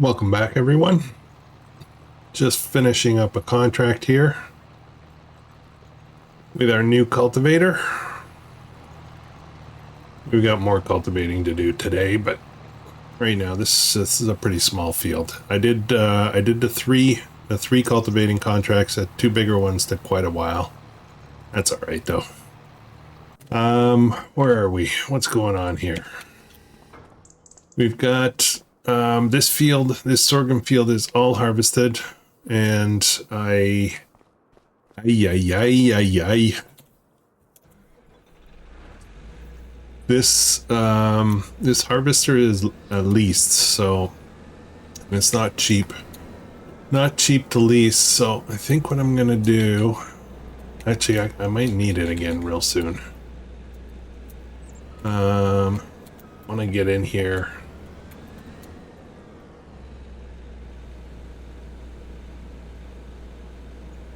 Welcome back, everyone. Just finishing up a contract here with our new cultivator. We've got more cultivating to do today, but right now this is a pretty small field. I did the three cultivating contracts. At two bigger ones took quite a while. That's all right though. Where are we? What's going on here? We've got this sorghum field is all harvested, and this harvester is leased, so it's not cheap to lease. So I think what I'm gonna do, actually I might need it again real soon. Want to get in here.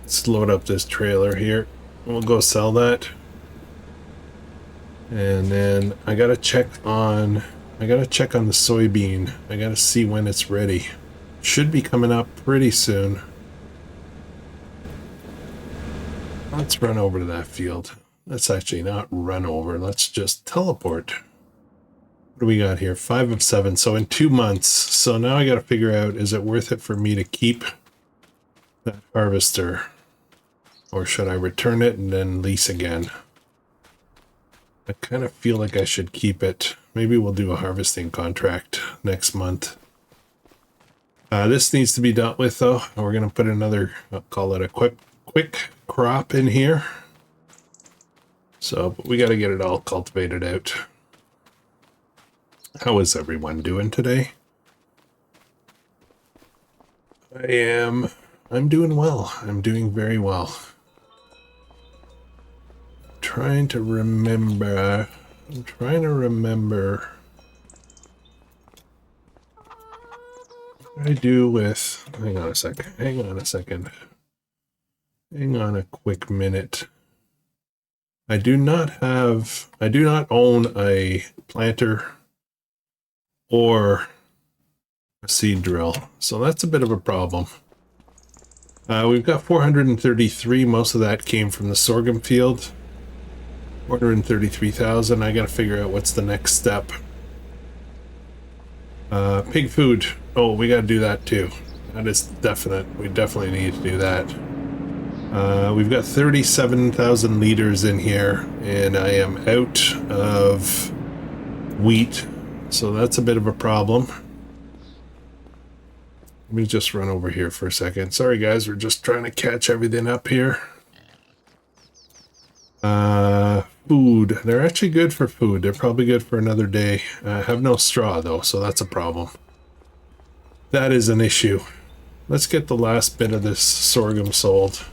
Let's load up this trailer here. We'll go sell that. And then I gotta check on the soybean. I gotta see when it's ready. Should be coming up pretty soon. Let's run over to that field. Let's actually not run over. Let's just teleport. What do we got here? 5 of 7. So in 2 months. So now I gotta figure out, is it worth it for me to keep that harvester? Or should I return it and then lease again? I kind of feel like I should keep it. Maybe we'll do a harvesting contract next month. This needs to be dealt with though. We're going to put another, I'll call it a quick crop in here. So but we got to get it all cultivated out. How is everyone doing today? I'm doing well. I'm doing very well. I'm trying to remember what I do with, hang on a second. Hang on a quick minute. I do not own a planter or a seed drill, so that's a bit of a problem. We've got 433. Most of that came from the sorghum field. 433,000. I gotta figure out what's the next step. Pig food. Oh, we gotta do that too. That is definite. We definitely need to do that. We've got 37,000 liters in here, and I am out of wheat, so that's a bit of a problem. Let me just run over here for a second. Sorry guys, we're just trying to catch everything up here. Food. They're actually good for food. They're probably good for another day. I have no straw though, so that's a problem. That is an issue. Let's get the last bit of this sorghum sold.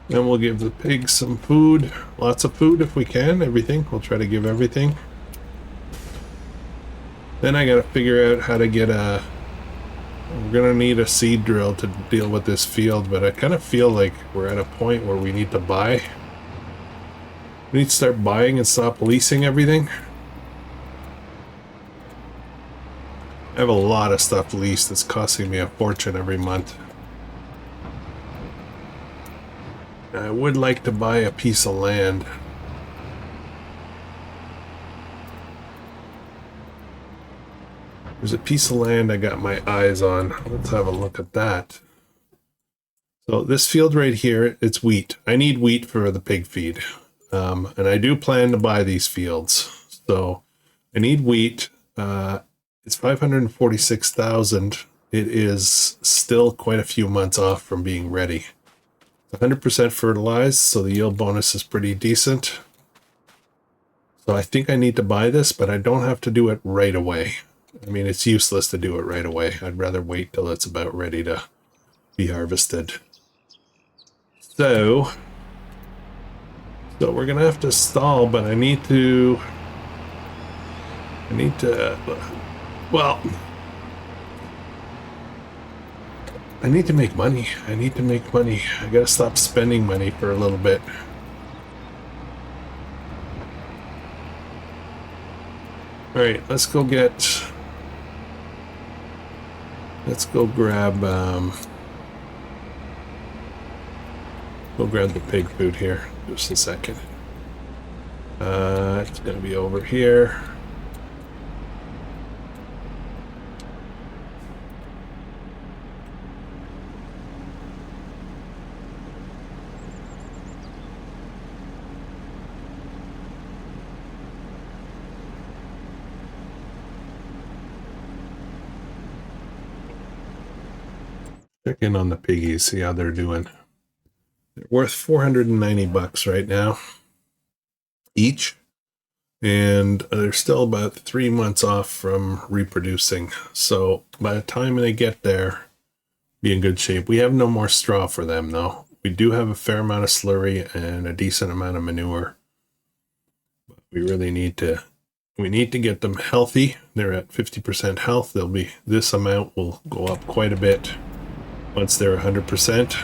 Then we'll give the pigs some food. Lots of food if we can. Everything. We'll try to give everything. Then I gotta figure out how to get a... We're gonna need a seed drill to deal with this field, but I kind of feel like we're at a point where we need to buy. We need to start buying and stop leasing everything. I have a lot of stuff leased that's costing me a fortune every month. I would like to buy a piece of land. There's a piece of land I got my eyes on. Let's have a look at that. So this field right here, it's wheat. I need wheat for the pig feed. And I do plan to buy these fields. So I need wheat. It's 546,000. It is still quite a few months off from being ready. 100% fertilized, so the yield bonus is pretty decent. So I think I need to buy this, but I don't have to do it right away. I mean, it's useless to do it right away. I'd rather wait till it's about ready to be harvested. So we're gonna have to stall, but I need to, well, I need to make money. I gotta stop spending money for a little bit. All right, let's go get. Let's go grab. Go grab the pig food here. Just a second. It's gonna be over here. Check in on the piggies, see how they're doing. They're worth 490 bucks right now each, and they're still about 3 months off from reproducing. So by the time they get there, be in good shape. We have no more straw for them though. We do have a fair amount of slurry and a decent amount of manure. But we really need to get them healthy. They're at 50% health. They'll be, this amount will go up quite a bit once they're 100%.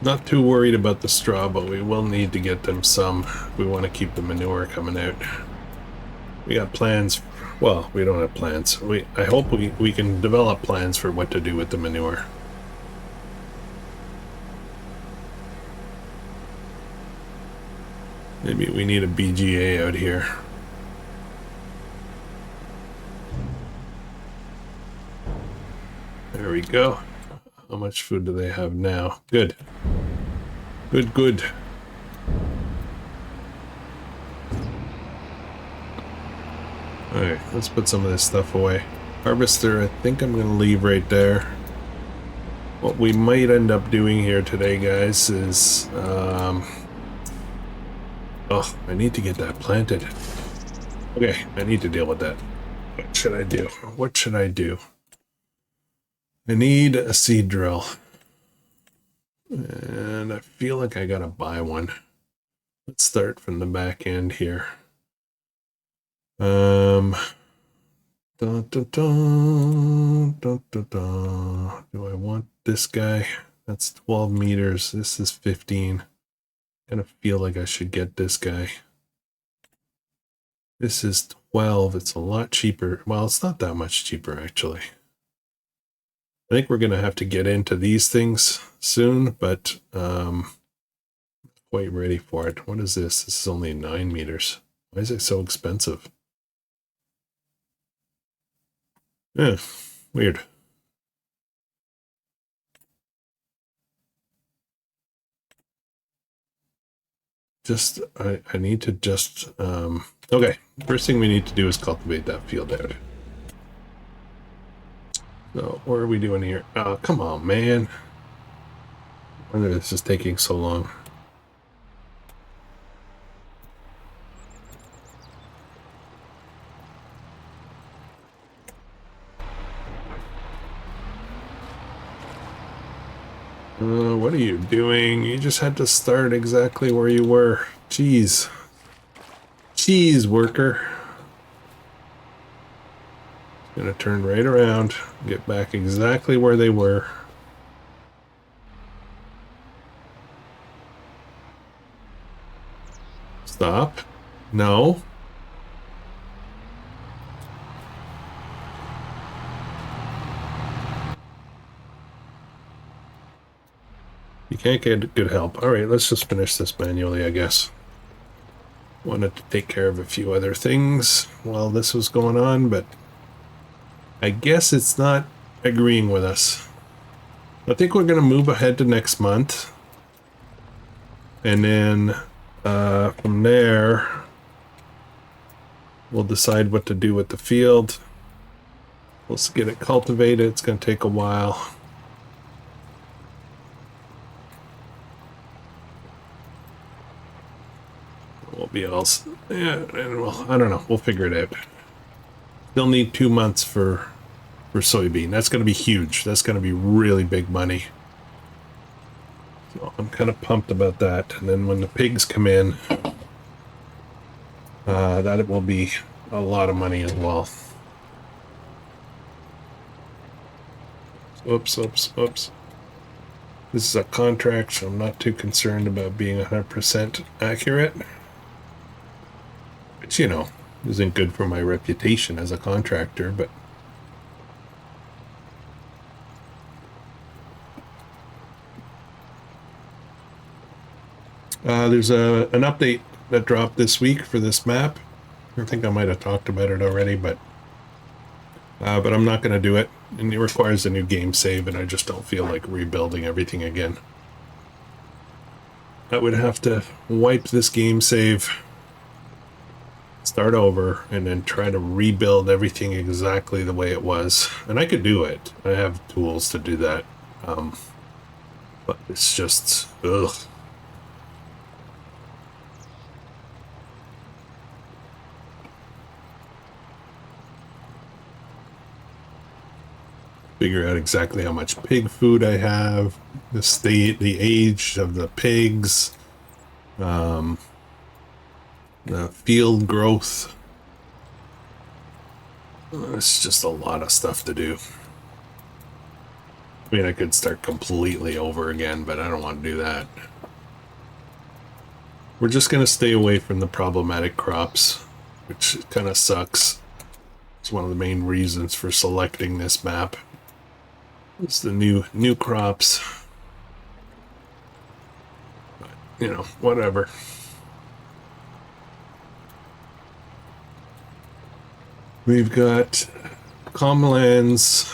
Not too worried about the straw, but we will need to get them some if we want to keep the manure coming out. We got plans. Well, we don't have plans. I hope we can develop plans for what to do with the manure. Maybe we need a BGA out here. There we go. How much food do they have now? Good. Good, good. Alright, let's put some of this stuff away. Harvester, I think I'm going to leave right there. What we might end up doing here today, guys, is... oh, I need to get that planted. Okay, I need to deal with that. What should I do? What should I do? I need a seed drill. And I feel like I gotta buy one. Let's start from the back end here. Dun, dun, dun, dun, dun, dun. Do I want this guy? That's 12 meters. This is 15. Kind of feel like I should get this guy. This is 12. It's a lot cheaper. Well, it's not that much cheaper, actually. I think we're going to have to get into these things soon, but quite ready for it. What is this? This is only 9 meters. Why is it so expensive? Yeah, weird. Just, I need to just, okay. First thing we need to do is cultivate that field out. So, what are we doing here? Oh, come on, man. I wonder this is taking so long. What are you doing? You just had to start exactly where you were. Jeez. Jeez, worker. Gonna turn right around, get back exactly where they were. Stop. No. You can't get good help. Alright, let's just finish this manually, I guess. Wanted to take care of a few other things while this was going on, but I guess it's not agreeing with us. I think we're going to move ahead to next month. And then from there, we'll decide what to do with the field. Let's get it cultivated. It's going to take a while. We'll be else. Yeah, and well, I don't know. We'll figure it out. Still need 2 months for soybean. That's going to be huge. That's going to be really big money. So I'm kind of pumped about that. And then when the pigs come in, that will be a lot of money as well. Oops, oops, oops. This is a contract, so I'm not too concerned about being 100% accurate. Which, you know, isn't good for my reputation as a contractor, but there's an update that dropped this week for this map. I think I might have talked about it already, but I'm not going to do it. And it requires a new game save, and I just don't feel like rebuilding everything again. I would have to wipe this game save, start over, and then try to rebuild everything exactly the way it was. And I could do it. I have tools to do that. But it's just, ugh. Figure out exactly how much pig food I have, the state, the age of the pigs, the field growth. It's just a lot of stuff to do. I mean, I could start completely over again, but I don't want to do that. We're just going to stay away from the problematic crops, which kind of sucks. It's one of the main reasons for selecting this map. It's the new crops. But, you know, whatever. We've got Comlands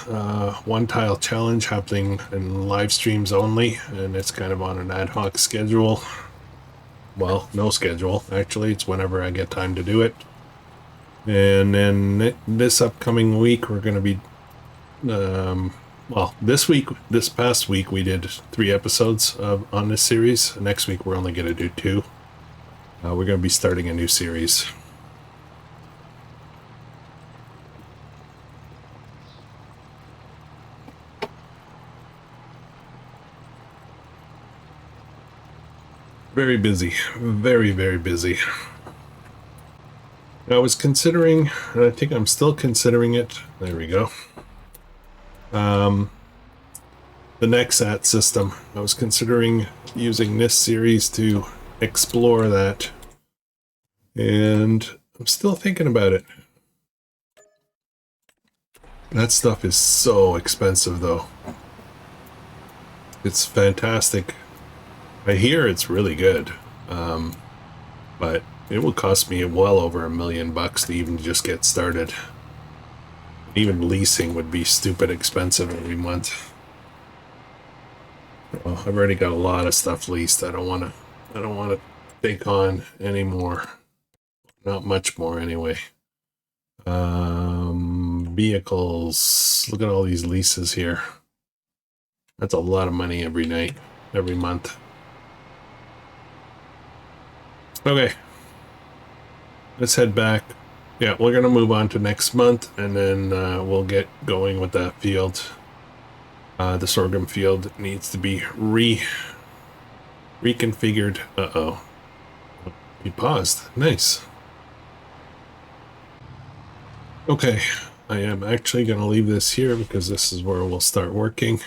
one tile challenge happening in live streams only, and it's kind of on an ad hoc schedule. Well, no schedule, actually. It's whenever I get time to do it. And then this upcoming week, we're going to be... well, this past week, we did 3 episodes on this series. Next week, we're only going to do 2. We're going to be starting a new series. Very busy. Very, very busy. I was considering, and I think I'm still considering it. There we go. The Nexat system. I was considering using this series to explore that. And I'm still thinking about it. That stuff is so expensive, though. It's fantastic. I hear it's really good. But it will cost me well over $1 million to even just get started. Even leasing would be stupid expensive every month. Well, I've already got a lot of stuff leased. I don't want to take on any more. Not much more anyway. Vehicles. Look at all these leases here. That's a lot of money every month. Okay. Let's head back. Yeah, we're going to move on to next month, and then we'll get going with that field. The sorghum field needs to be reconfigured. Uh-oh. We paused. Nice. Okay, I am actually going to leave this here because this is where we'll start working.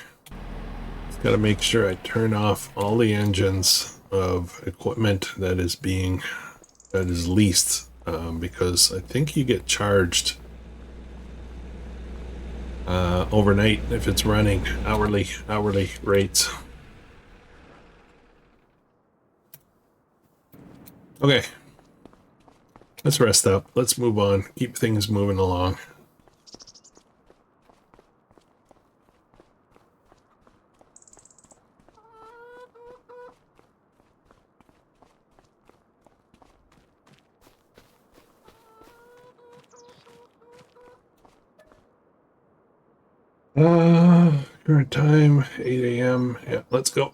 Just got to make sure I turn off all the engines of equipment that is leased. Because I think you get charged overnight if it's running hourly rates. Okay, let's rest up. Let's move on. Keep things moving along. Current time, 8 a.m. Yeah, let's go.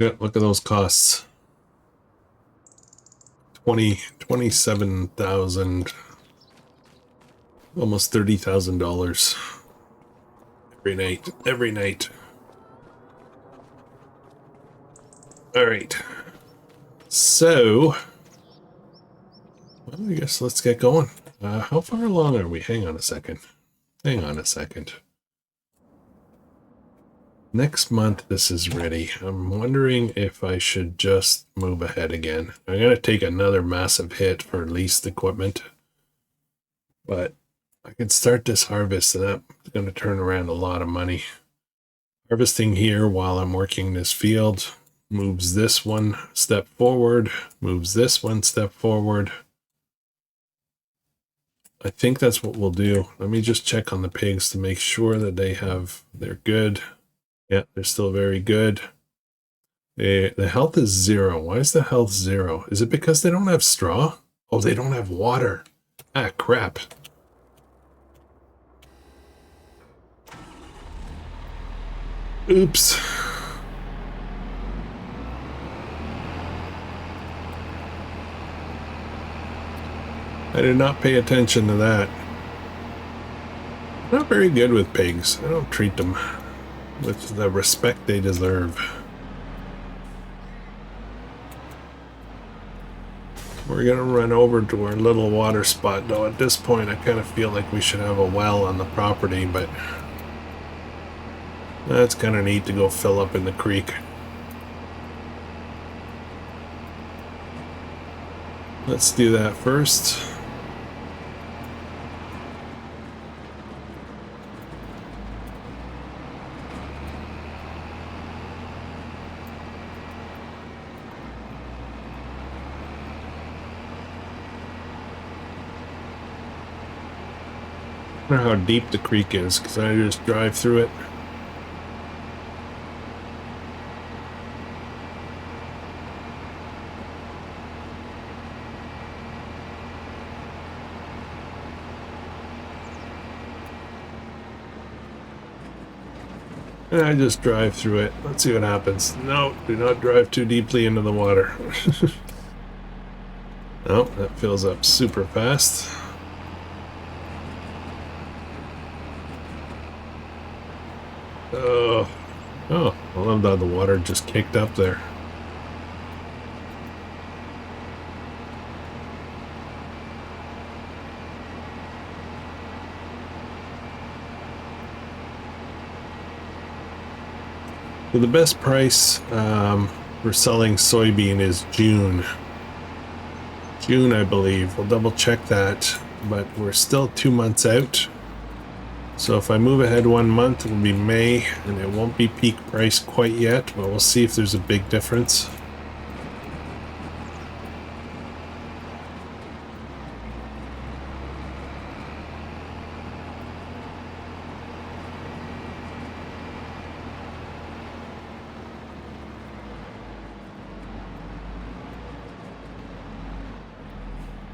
Yeah, look at those costs. 27,000, almost $30,000 every night. All right. So, well, I guess let's get going. How far along are we? Hang on a second. Next month, this is ready. I'm wondering if I should just move ahead again. I'm going to take another massive hit for leased equipment, but I could start this harvest and that's going to turn around a lot of money. Harvesting here while I'm working this field moves this one step forward, moves this one step forward. I think that's what we'll do. Let me just check on the pigs to make sure that they're good. Yeah, they're still very good. The health is 0. Why is the health 0? Is it because they don't have straw? Oh, they don't have water. Ah, crap. Oops. I did not pay attention to that. Not very good with pigs. I don't treat them with the respect they deserve. We're gonna run over to our little water spot, though at this point I kind of feel like we should have a well on the property, but that's kind of neat to go fill up in the creek. Let's do that first. I don't know how deep the creek is because I just drive through it. And I just drive through it. Let's see what happens. No, do not drive too deeply into the water. Oh, that fills up super fast. Oh, I love how the water just kicked up there. So the best price for selling soybean is June. June, I believe. We'll double check that, but we're still 2 months out. So if I move ahead 1 month, it'll be May, and it won't be peak price quite yet, but we'll see if there's a big difference.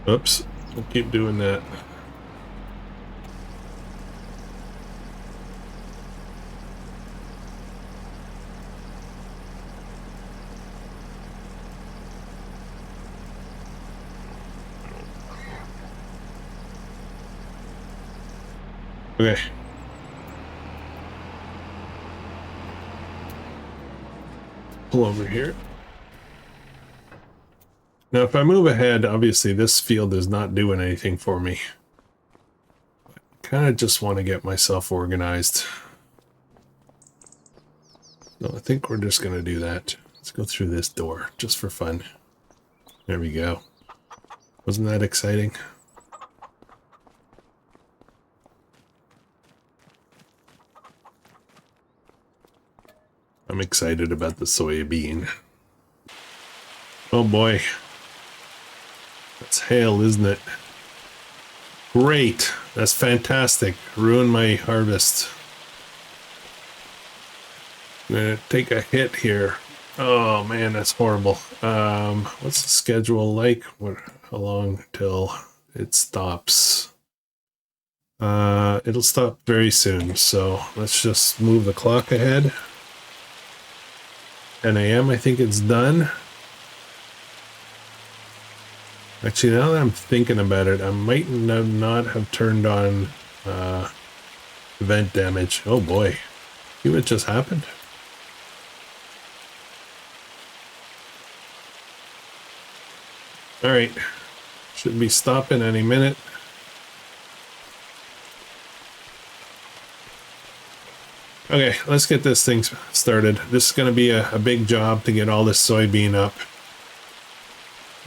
Oops, we'll keep doing that. Okay. Pull over here. Now, if I move ahead, obviously this field is not doing anything for me. I kind of just want to get myself organized. So I think we're just going to do that. Let's go through this door, just for fun. There we go. Wasn't that exciting? I'm excited about the soybean. Oh boy. That's hail, isn't it? Great. That's fantastic. Ruined my harvest. I'm gonna take a hit here. Oh man, that's horrible. What's the schedule like? How long till it stops? It'll stop very soon, so let's just move the clock ahead. 10 a.m. I think it's done. Actually, now that I'm thinking about it, I might not have turned on event damage. Oh boy. See what just happened? Alright. Should be stopping any minute. Okay, let's get this thing started. This is going to be a big job to get all this soybean up.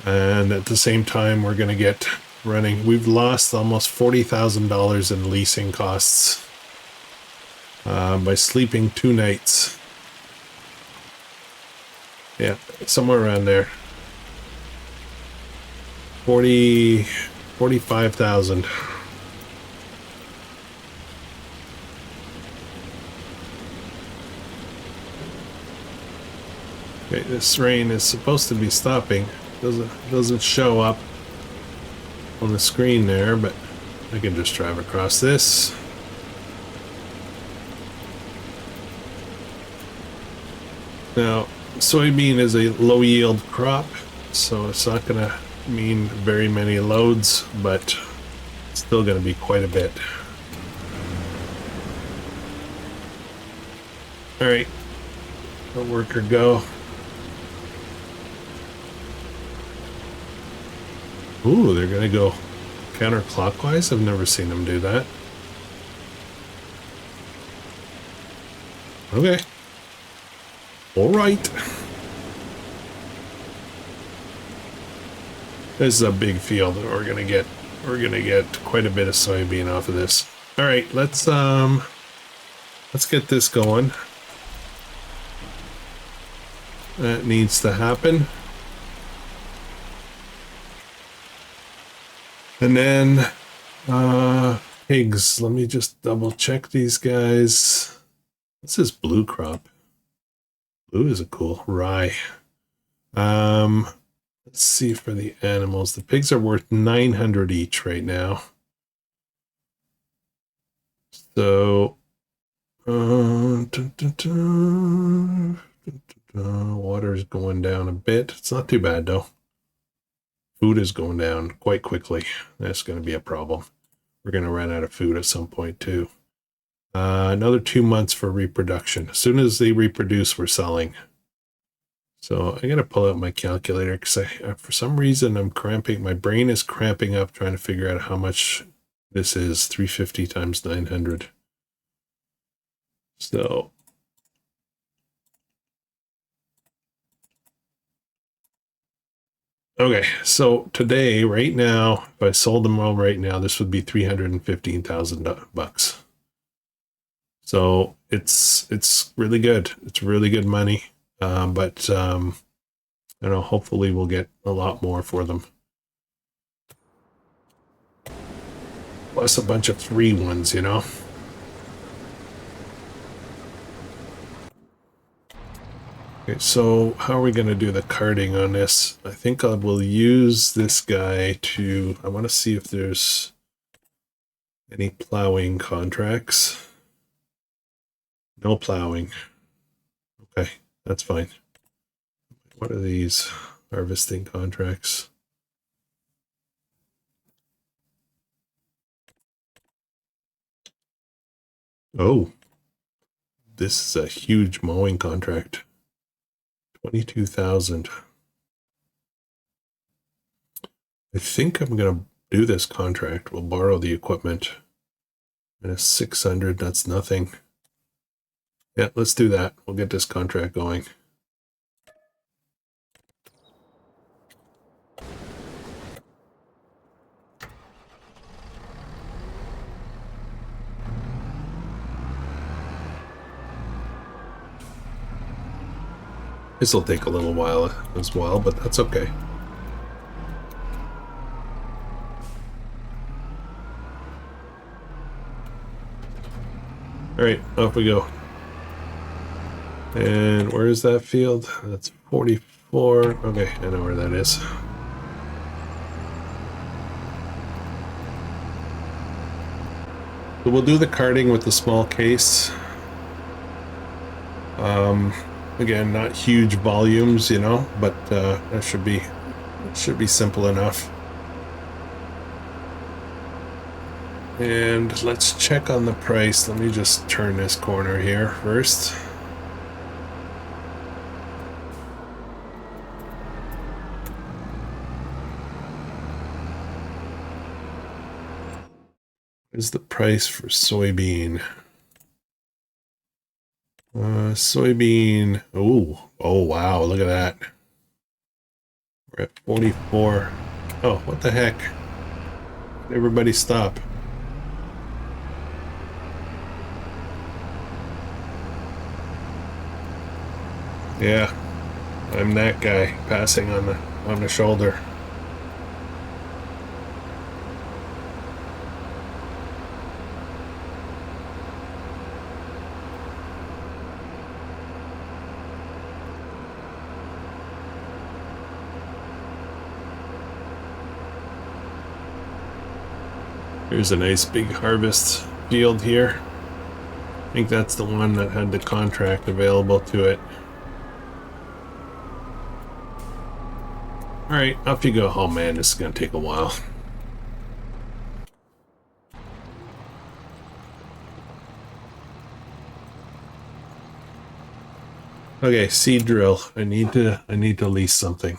And at the same time, we're going to get running. We've lost almost $40,000 in leasing costs by sleeping 2 nights. Yeah, somewhere around there. 45,000. Okay, this rain is supposed to be stopping. Doesn't show up on the screen there, but I can just drive across this. Now, soybean is a low yield crop, so it's not going to mean very many loads, but it's still going to be quite a bit. All right, let worker go. Ooh, they're going to go counterclockwise. I've never seen them do that. Okay. All right. This is a big field. We're gonna get quite a bit of soybean off of this. All right, let's get this going. That needs to happen. And then pigs. Let me just double check these guys. This is blue crop. Blue is a cool rye. Let's see for the animals. The pigs are worth 900 each right now. So, water is going down a bit. It's not too bad though. Food is going down quite quickly. That's going to be a problem. We're going to run out of food at some point too. Another 2 months for reproduction. As soon as they reproduce, we're selling. So I got to pull out my calculator because for some reason I'm cramping. My brain is cramping up trying to figure out how much this is. 350 times 900. So okay, so today, right now, if I sold them all right now, this would be $315,000. So it's really good. It's really good money. But I don't know, hopefully we'll get a lot more for them. Plus a bunch of free ones, you know? Okay, so how are we going to do the carting on this? I think I will use this guy to... I want to see if there's any plowing contracts. No plowing. Okay, that's fine. What are these harvesting contracts? Oh, this is a huge mowing contract. 22,000. I think I'm going to do this contract. We'll borrow the equipment. And a 600, that's nothing. Yeah, let's do that. We'll get this contract going. This will take a little while as well, but that's okay. All right, off we go. And where is that field? That's 44. Okay, I know where that is. So we'll do the carting with the small case. Again, not huge volumes, you know, but that should be simple enough. And let's check on the price. Let me just turn this corner here first. What is the price for soybean? Soybean. Oh, wow. Look at that. We're at 44. Oh, what the heck? Everybody stop. Yeah, I'm that guy passing on the shoulder. Here's a nice big harvest field here. I think that's the one that had the contract available to it. Alright, off you go. Oh man, this is gonna take a while. Okay, seed drill. I need to lease something.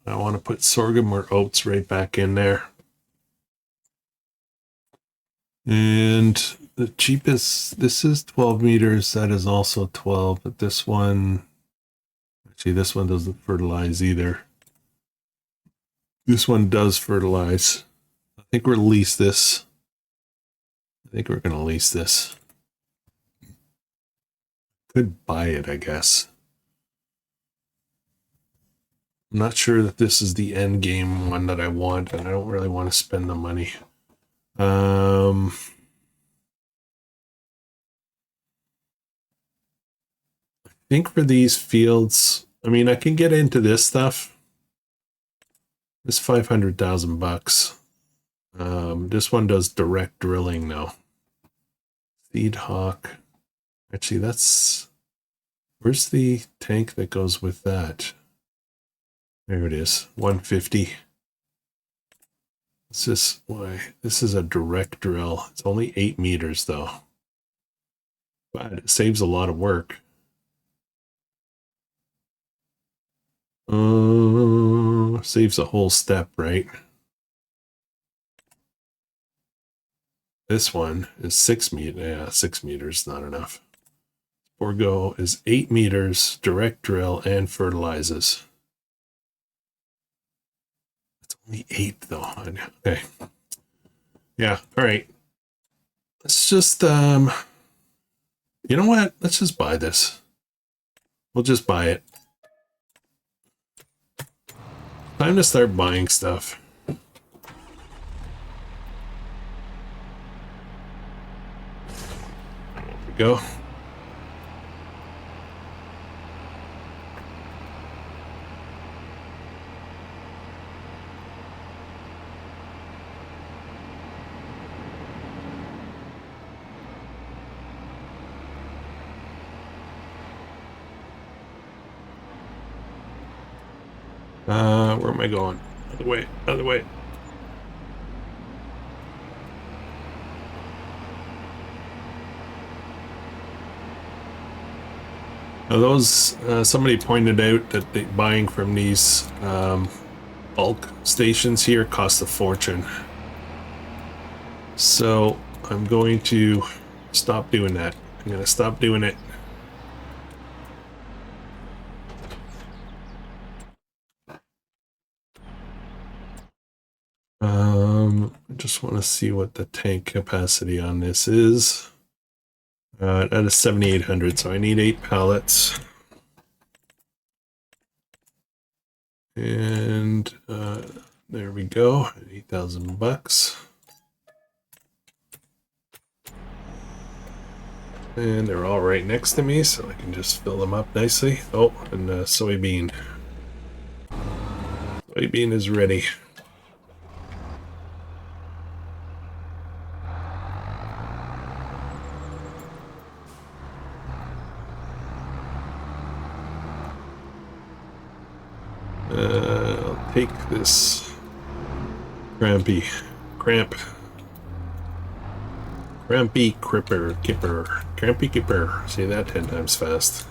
I want to put sorghum or oats right back in there. And the cheapest, this is 12 meters. That is also 12, but this one, actually, this one doesn't fertilize either. This one does fertilize. I think we're lease this. I think we're going to lease this. Could buy it, I guess. I'm not sure that this is the end game one that I want, and I don't really want to spend the money. I think for these fields, I mean, I can get into this stuff. It's 500,000 bucks. This one does direct drilling now. Seed hawk. Actually, that's, where's the tank that goes with that? There it is, 150. It's just, why? This is a direct drill. It's only 8 meters though. But it saves a lot of work. Saves a whole step, right? This one is 6 meters. Yeah, 6 meters, not enough. Forgo is 8 meters, direct drill, and fertilizes. It's only 8 though. Okay. Yeah, all right. Let's just, you know what? Let's just buy this. We'll just buy it. Time to start buying stuff. There we go. Where am I going? Other way, other way. Now those, somebody pointed out that buying from these bulk stations here costs a fortune. So I'm going to stop doing that. I'm going to stop doing it. I just want to see what the tank capacity on this is. At a 7,800, so I need 8 pallets. And there we go, 8,000 bucks. And they're all right next to me, so I can just fill them up nicely. Oh, and soybean. Soybean is ready. I'll take this crampy kipper. Say that 10 times fast.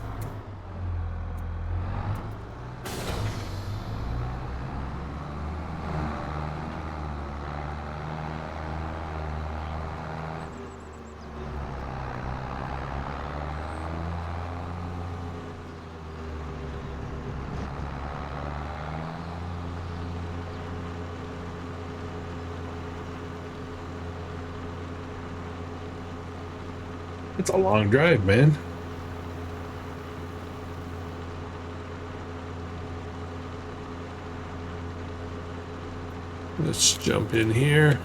It's a long drive, man. Let's jump in here.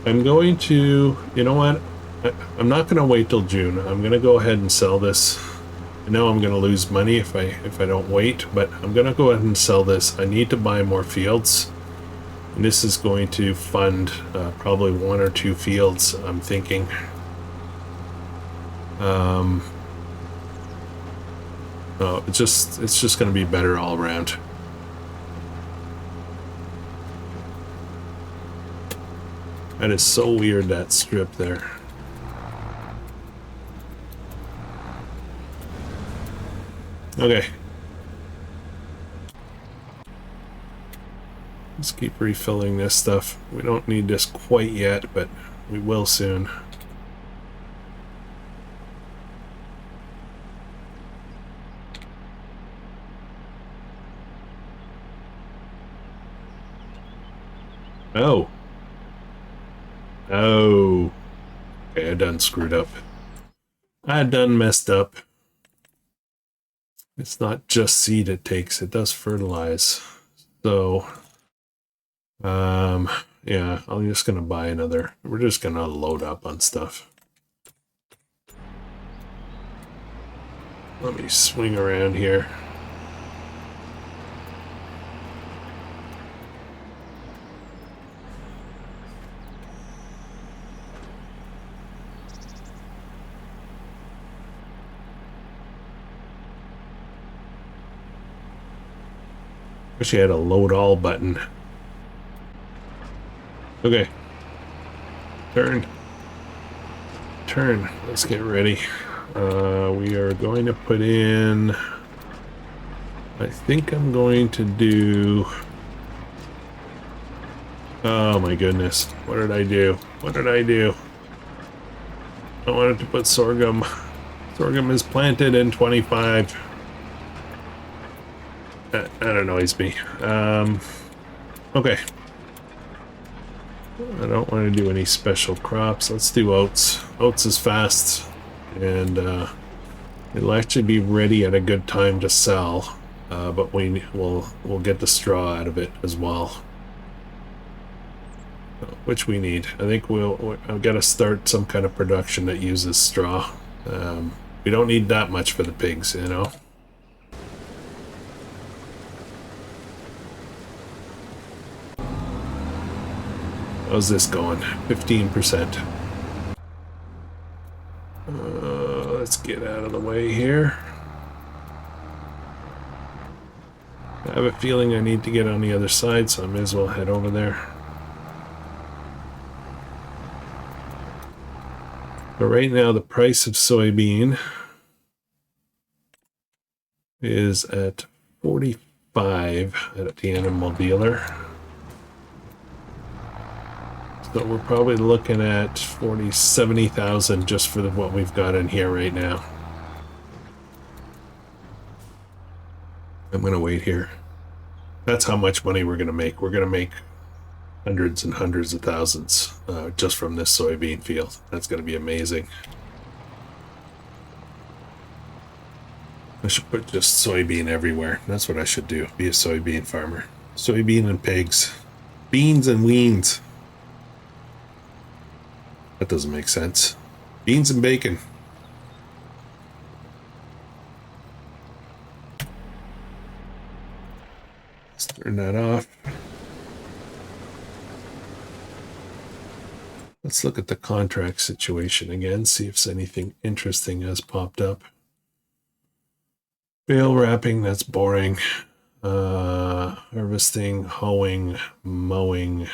I'm going to, you know what? I'm not going to wait till June. I'm going to go ahead and sell this. I know I'm going to lose money if I don't wait, but I'm going to go ahead and sell this. I need to buy more fields. And this is going to fund probably 1 or 2 fields, I'm thinking. Oh, it's just going to be better all around. That is so weird, that strip there. Okay. Let's keep refilling this stuff. We don't need this quite yet, but we will soon. Oh. Oh. Okay, I done screwed up. I done messed up. It's not just seed it takes, it does fertilize. So, yeah, I'm just gonna buy another. We're just gonna load up on stuff. Let me swing around here. Wish I had a load all button. Okay. Turn. Let's get ready. We are going to put in... I think I'm going to do... Oh my goodness. What did I do? I wanted to put sorghum. Sorghum is planted in 25. That annoys me. Okay. I don't want to do any special crops. Let's do oats. Oats is fast, and it'll actually be ready at a good time to sell. But we'll get the straw out of it as well, which we need. I think I've got to start some kind of production that uses straw. We don't need that much for the pigs, you know. How's this going? 15%. Let's get out of the way here. I have a feeling I need to get on the other side, so I may as well head over there. But right now, the price of soybean is at 45 at the animal dealer. So we're probably looking at 70,000 just for what we've got in here right now. I'm going to wait here. That's how much money we're going to make. We're going to make hundreds and hundreds of thousands just from this soybean field. That's going to be amazing. I should put just soybean everywhere. That's what I should do. Be a soybean farmer. Soybean and pigs. Beans and weans. That doesn't make sense. Beans and bacon. Let's turn that off. Let's look at the contract situation again, see if anything interesting has popped up. Bale wrapping, that's boring. Harvesting, hoeing, mowing,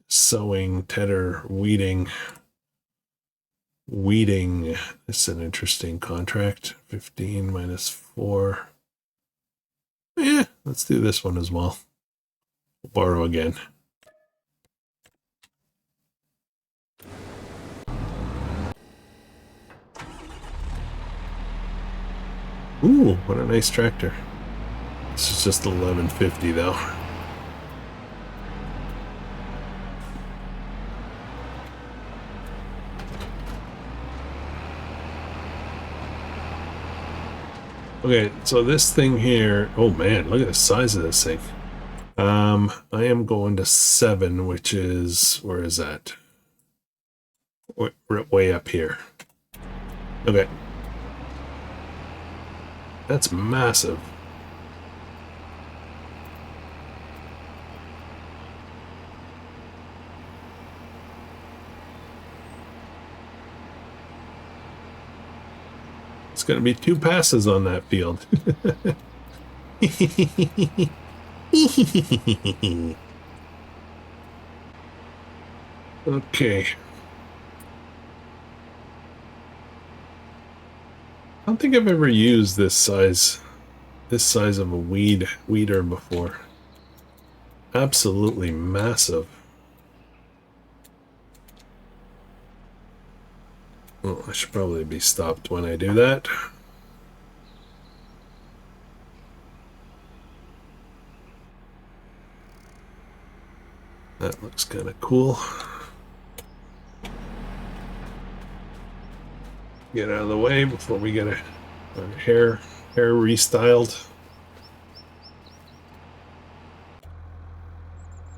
sowing, tedder, weeding. Weeding, this is an interesting contract. 15 minus 4. Yeah, let's do this one as well. We'll borrow again. Ooh, what a nice tractor. This is just 1150 though. Okay, so this thing here, oh man, look at the size of this thing. I am going to 7, which is, where is that? We're way up here. Okay. That's massive. It's going to be 2 passes on that field. Okay. I don't think I've ever used this size of a weeder before. Absolutely massive. Well, I should probably be stopped when I do that. That looks kind of cool. Get out of the way before we get our hair restyled.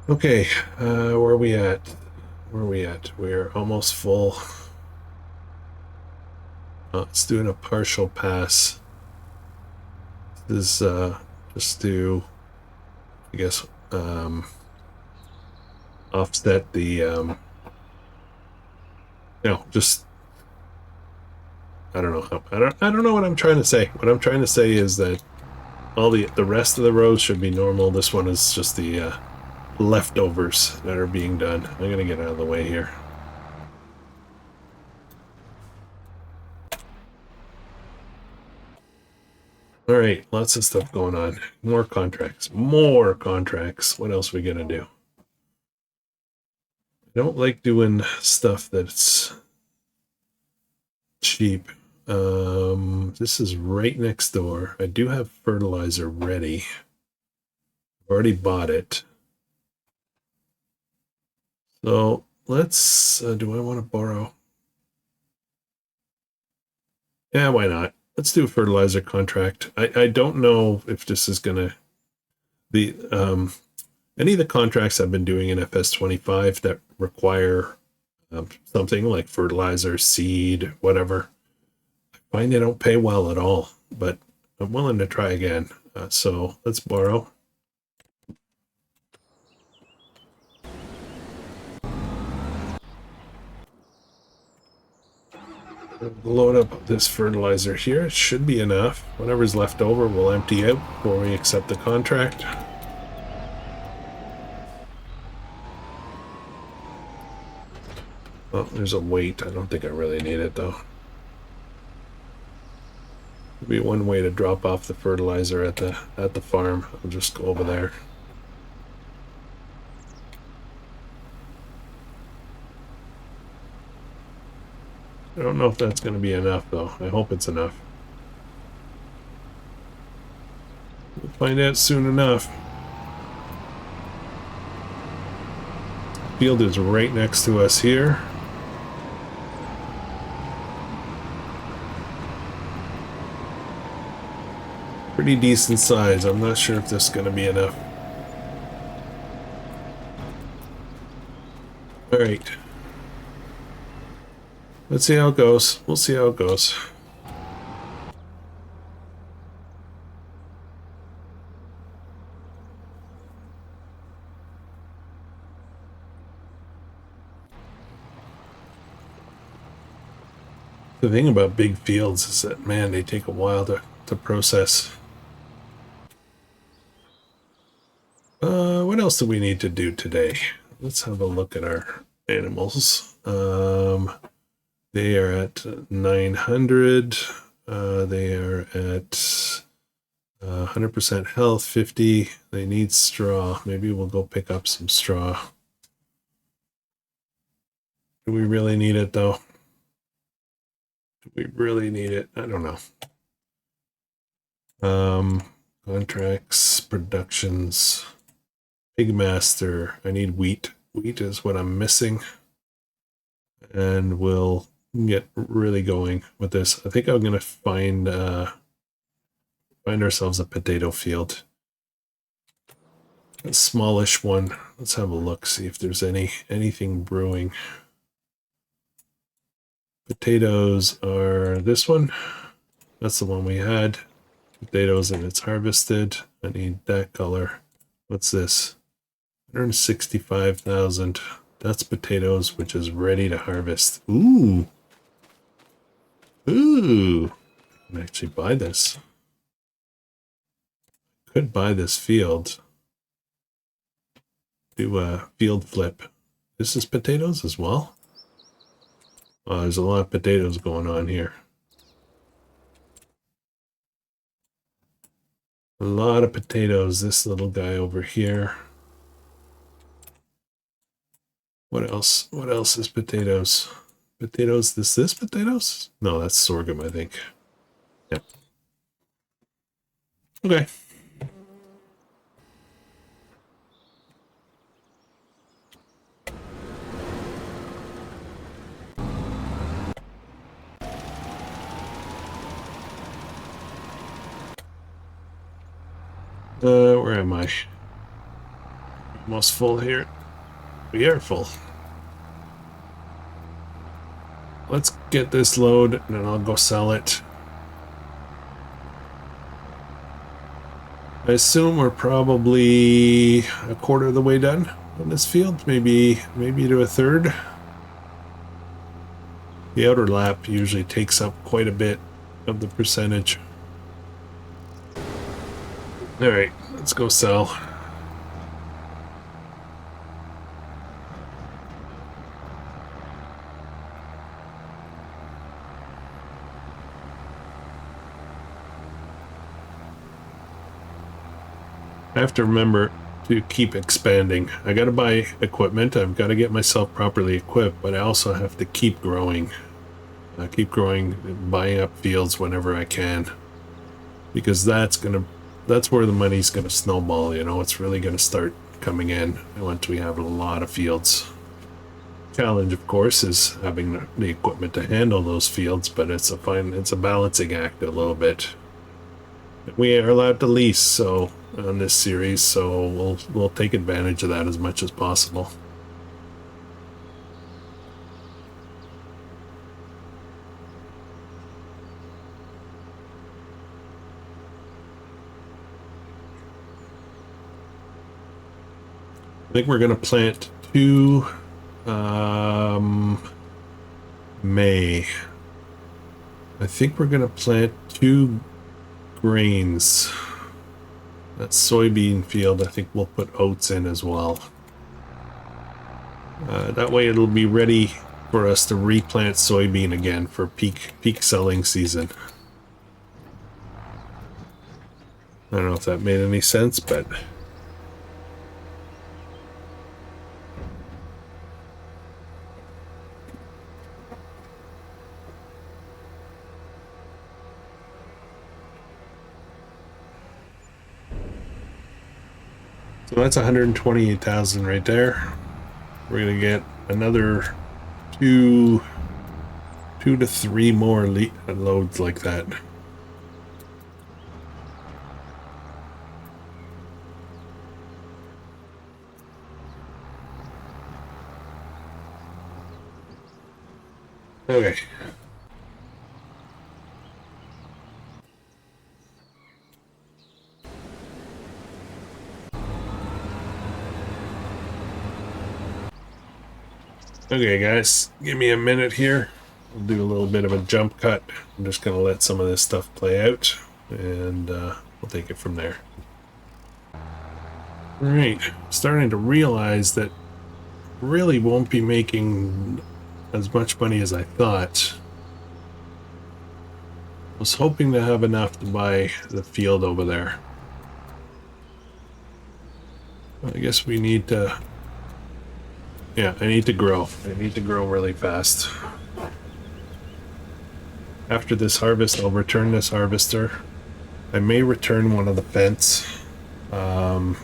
Okay, where are we at? We're almost full. It's doing a partial pass. This is just to, I guess, offset the, just, I don't know. I don't know what I'm trying to say. What I'm trying to say is that all the rest of the rows should be normal. This one is just the leftovers that are being done. I'm gonna get out of the way here. All right, lots of stuff going on. More contracts. What else are we gonna do? I don't like doing stuff that's cheap. This is right next door. I do have fertilizer ready. I've already bought it. So let's, do I want to borrow? Yeah, why not? Let's do a fertilizer contract. I don't know if this is gonna, any of the contracts I've been doing in FS25 that require something like fertilizer, seed, whatever, I find they don't pay well at all, but I'm willing to try again. So let's borrow. Load up this fertilizer here. It should be enough. Whatever's left over, we'll empty out before we accept the contract. Oh, there's a weight. I don't think I really need it though. Could be one way to drop off the fertilizer at the farm. I'll just go over there. I don't know if that's going to be enough though. I hope it's enough. We'll find out soon enough. Field is right next to us here. Pretty decent size. I'm not sure if this is going to be enough. All right. Let's see how it goes. We'll see how it goes. The thing about big fields is that, man, they take a while to process. What else do we need to do today? Let's have a look at our animals. They are at 900. They are at 100% health, 50. They need straw. Maybe we'll go pick up some straw. Do we really need it, though? Do we really need it? I don't know. Contracts, productions, Pig Master. I need wheat. Wheat is what I'm missing. And we'll get really going with this. I think I'm gonna find ourselves a potato field. A smallish one. Let's have a look, see if there's anything brewing. Potatoes are this one. That's the one we had. Potatoes and it's harvested. I need that color. What's this? 165,000. That's potatoes, which is ready to harvest. Ooh. Ooh. I can actually buy this. Could buy this field. Do a field flip. This is potatoes as well. Oh, there's a lot of potatoes going on here. A lot of potatoes. This little guy over here. What else? What else is potatoes? Potatoes. This potatoes? No, that's sorghum, I think. Yep. Okay. Where am I? Almost full here. We are full. Let's get this load and then I'll go sell it. I assume we're probably a quarter of the way done on this field, maybe to a third. The outer lap usually takes up quite a bit of the percentage. All right, let's go sell. I have to remember to keep expanding. I got to buy equipment. I've got to get myself properly equipped, but I also have to keep growing. Keep growing, buying up fields whenever I can, because that's where the money's gonna snowball. You know, it's really gonna start coming in once we have a lot of fields. Challenge, of course, is having the equipment to handle those fields, but it's a balancing act a little bit. We are allowed to lease, so on this series, so we'll take advantage of that as much as possible. I think we're gonna plant 2 May. I think we're gonna plant 2 grains. That soybean field, I think we'll put oats in as well. That way it'll be ready for us to replant soybean again for peak selling season. I don't know if that made any sense, but so that's 128,000 right there. We're gonna get another 2 to 3 more loads like that. Okay. Okay, guys, give me a minute here. We'll do a little bit of a jump cut. I'm just going to let some of this stuff play out, and we'll take it from there. All right, starting to realize that really won't be making as much money as I thought. I was hoping to have enough to buy the field over there. I guess we need to... Yeah, I need to grow. I need to grow really fast. After this harvest, I'll return this harvester I may return one of the fence. So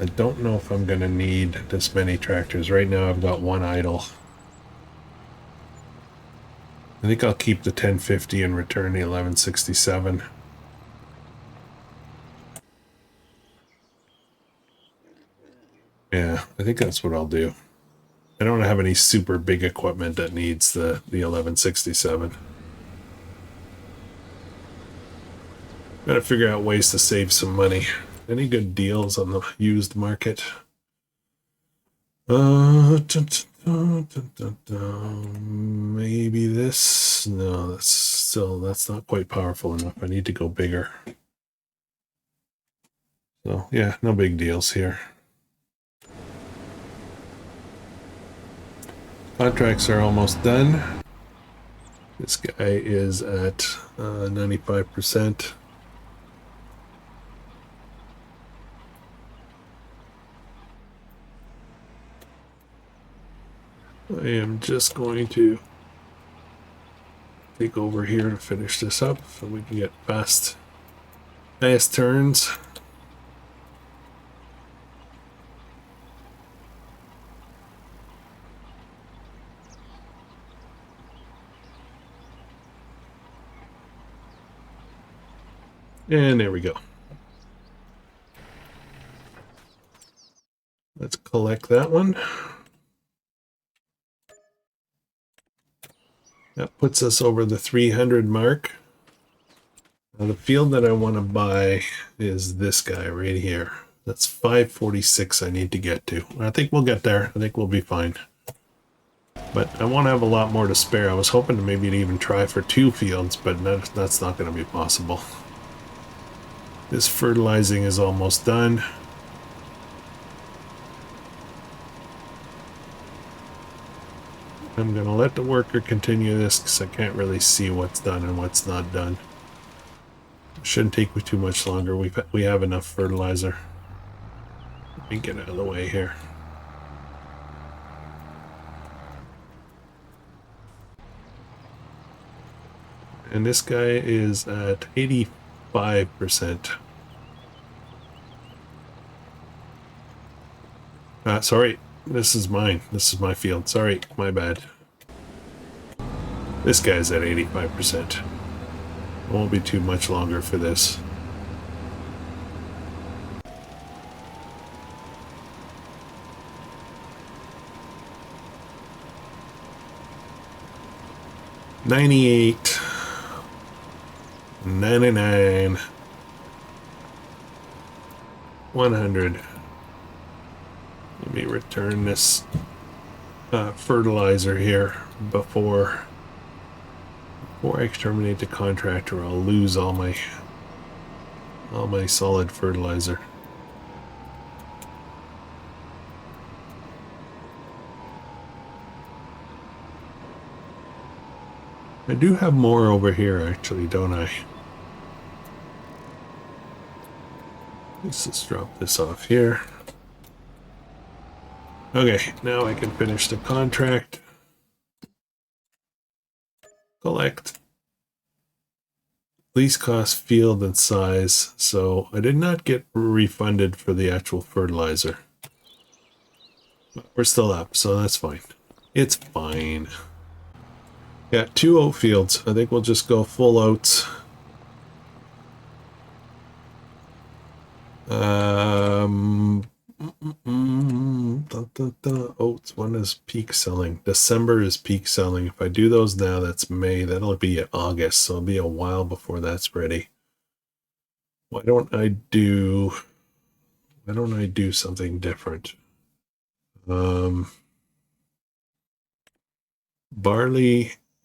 I don't know if I'm going to need this many tractors. Right now I've got one idle. I think I'll keep the 1050 and return the 1167. Yeah, I think that's what I'll do. I don't have any super big equipment that needs the 1167. Gotta figure out ways to save some money. Any good deals on the used market? Maybe this. No, that's not quite powerful enough. I need to go bigger. So yeah, no big deals here. Contracts are almost done. This guy is at 95%. I am just going to take over here to finish this up so we can get fast turns. And there we go. Let's collect that one. That puts us over the 300 mark. Now the field that I want to buy is this guy right here. That's 546 I need to get to. I think we'll get there. I think we'll be fine. But I want to have a lot more to spare. I was hoping to maybe even try for 2 fields, but that's not going to be possible. This fertilizing is almost done. I'm going to let the worker continue this because I can't really see what's done and what's not done. Shouldn't take me too much longer. We have enough fertilizer. Let me get out of the way here. And this guy is at 85%. Sorry, this is mine. This is my field. Sorry, my bad. This guy's at 85%. Won't be too much longer for this. $98, $99, $100. Let me return this fertilizer here before I exterminate the contractor. I'll lose all my solid fertilizer. I do have more over here, actually, don't I? Let's just drop this off here. Okay, now I can finish the contract. Collect. Lease cost, field, and size. So I did not get refunded for the actual fertilizer. But we're still up, so that's fine. It's fine. Got 2 oat fields. I think we'll just go full oats. Oats, when is peak selling? December is peak selling. If I do those now, that's May. That'll be August, so it'll be a while before that's ready. Why don't I do something different? Barley,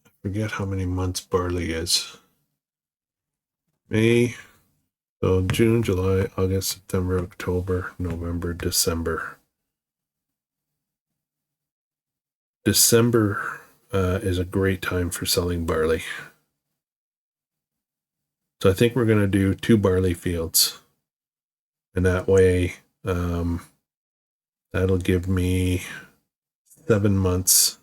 I forget how many months barley is. May, so June, July, August, September, October, November, December. December is a great time for selling barley. So I think we're going to do 2 barley fields. And that way, that'll give me 7 months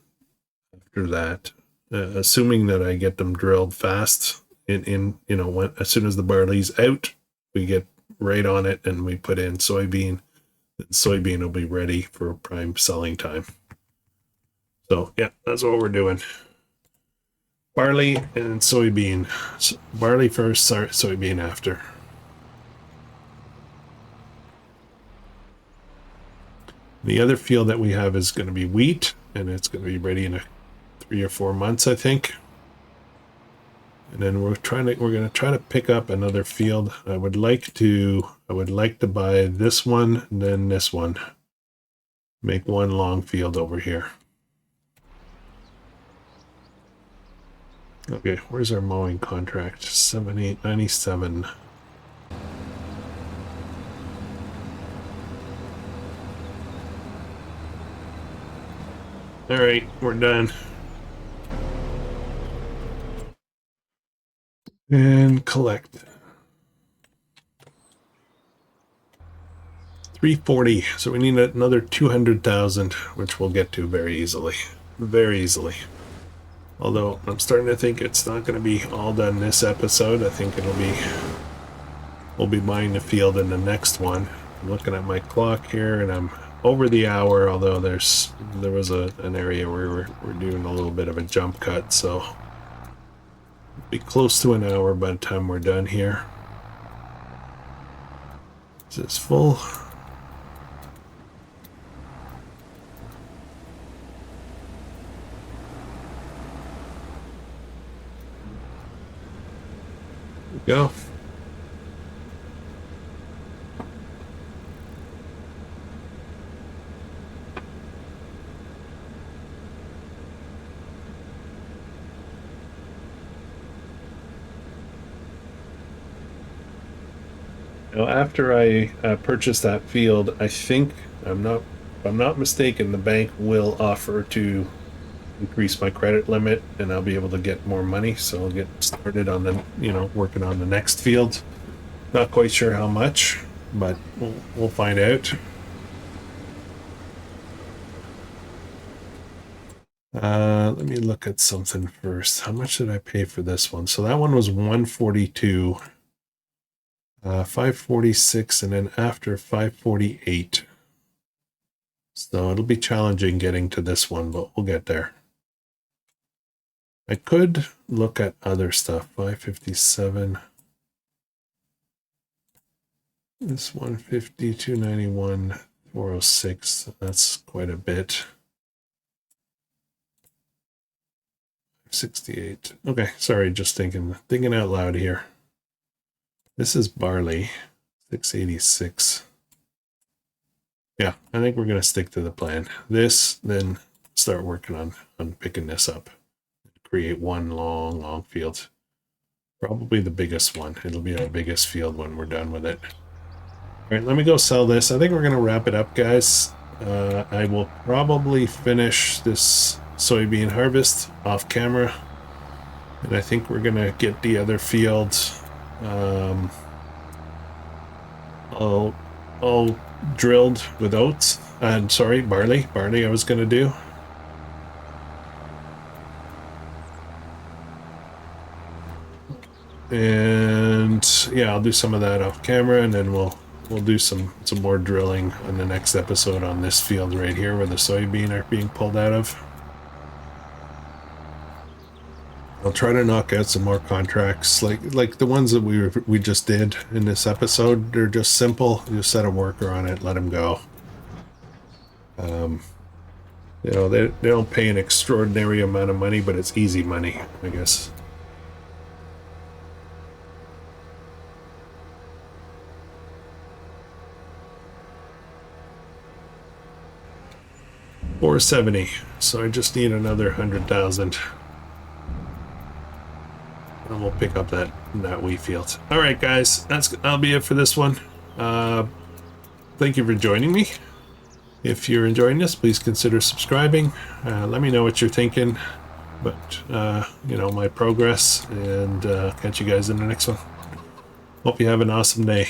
after that. Assuming that I get them drilled fast in you know, when as soon as the barley's out, we get right on it and we put in soybean. And soybean will be ready for prime selling time. So yeah, that's what we're doing. Barley and soybean. Barley first, soybean after. The other field that we have is going to be wheat, and it's going to be ready in 3 or 4 months, I think. And then we're going to try to pick up another field. I would like to buy this one and then this one. Make one long field over here. Okay, where's our mowing contract? 7897. All right, we're done. And collect. 340. So we need another 200,000, which we'll get to very easily. Very easily. Although I'm starting to think it's not going to be all done this episode. I think we'll be buying the field in the next one. I'm looking at my clock here and I'm over the hour, although there was an area where we're doing a little bit of a jump cut, so it'll be close to an hour by the time we're done here. Is this full? Go. Now, after I purchase that field, I think if I'm not mistaken, the bank will offer to increase my credit limit and I'll be able to get more money, so I'll get started on the, working on the next field. Not quite sure how much, but we'll find out. Let me look at something first. How much did I pay for this one? So that one was 142, 546, and then after 548. So it'll be challenging getting to this one, but we'll get there. I could look at other stuff. 557. This 150, 291, 406. That's quite a bit. 68. Okay, sorry, just thinking out loud here. This is barley. 686. Yeah, I think we're gonna stick to the plan. This, then start working on picking this up. Create one long field. Probably the biggest one. It'll be our biggest field when we're done with it. All right, let me go sell this. I think we're gonna wrap it up, guys. I will probably finish this soybean harvest off camera, and I think we're gonna get the other fields all drilled with oats. And sorry, barley I was gonna do. And yeah, I'll do some of that off camera, and then we'll do some more drilling on the next episode on this field right here where the soybean are being pulled out of. I'll try to knock out some more contracts like the ones that we just did in this episode. They're just simple. You set a worker on it, let them go. They don't pay an extraordinary amount of money, but it's easy money, I guess. $470. So I just need another 100,000. And we'll pick up that wheat field. All right, guys, that'll be it for this one. Thank you for joining me. If you're enjoying this, please consider subscribing. Let me know what you're thinking, but my progress, and catch you guys in the next one. Hope you have an awesome day.